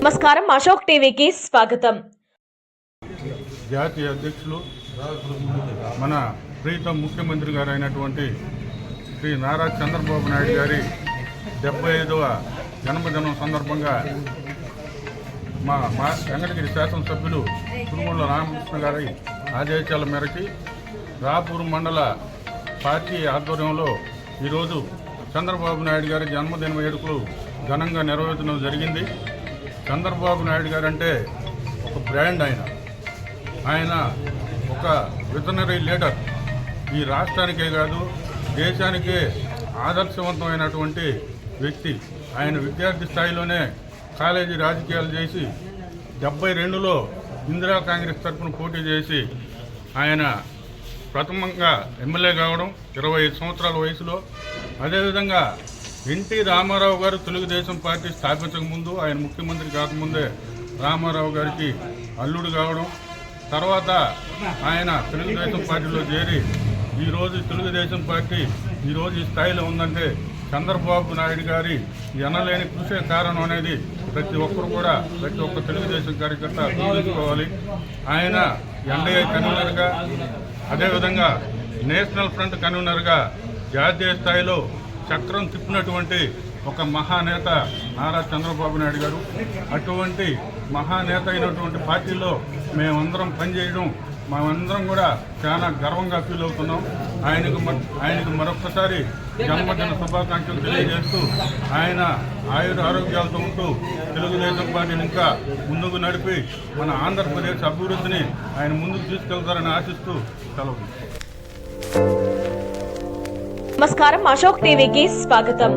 నమస్కారం, అశోక్ టీవీకి స్వాగతం. జాతీయ అధ్యక్షులు మన ప్రీతం ముఖ్యమంత్రి గారు అయినటువంటి శ్రీ నారా చంద్రబాబు నాయుడు గారి 75వ జన్మదినం సందర్భంగా మా వెంకటగిరి శాసనసభ్యులు కురుమూల రామకృష్ణ గారి ఆదేశాల మేరకు రాపూర్ మండల పార్టీ ఆధ్వర్యంలో ఈరోజు చంద్రబాబు నాయుడు గారి జన్మదిన వేడుకలు ఘనంగా నిర్వహించడం జరిగింది. చంద్రబాబు నాయుడు గారు అంటే ఒక బ్రాండ్. ఆయన ఒక విజనరీ లీడర్. ఈ రాష్ట్రానికే కాదు దేశానికే ఆదర్శవంతమైనటువంటి వ్యక్తి. ఆయన విద్యార్థి స్థాయిలోనే కాలేజీ రాజకీయాలు చేసి 72లో ఇందిరా కాంగ్రెస్ తరఫున పోటీ చేసి ఆయన ప్రథమంగా ఎమ్మెల్యే కావడం 25 సంవత్సరాల వయసులో. అదేవిధంగా ఎన్టీ రామారావు గారు తెలుగుదేశం పార్టీ స్థాపించక ముందు, ఆయన ముఖ్యమంత్రి కాకముందే రామారావు గారికి అల్లుడు కావడం, తర్వాత ఆయన తెలుగుదేశం పార్టీలో చేరి ఈరోజు తెలుగుదేశం పార్టీ ఈరోజు ఈ స్థాయిలో ఉందంటే చంద్రబాబు నాయుడు గారి ఎనలేని కృషి కారణం అనేది ప్రతి ఒక్కరు కూడా, ప్రతి ఒక్క తెలుగుదేశం కార్యకర్త గుర్తుంచుకోవాలి. ఆయన ఎన్డీఏ కన్వీనర్గా, అదేవిధంగా నేషనల్ ఫ్రంట్ కన్వీనర్గా జాతీయ స్థాయిలో చక్రం తిప్పినటువంటి ఒక మహానేత నారా చంద్రబాబు నాయుడు గారు. అటువంటి మహానేత అయినటువంటి పార్టీలో మేమందరం పనిచేయడం మేమందరం కూడా చాలా గర్వంగా ఫీల్ అవుతున్నాం. ఆయనకు మరొకసారి జన్మదిన శుభాకాంక్షలు తెలియజేస్తూ ఆయన ఆరోగ్యాలతో ఉంటూ తెలుగుదేశం పార్టీని ఇంకా ముందుకు నడిపి మన ఆంధ్రప్రదేశ్ అభివృద్ధిని ఆయన ముందుకు తీసుకెళ్తారని ఆశిస్తూ సెలవు. నమస్కారం, అశోక్ టీవీకి స్వాగతం.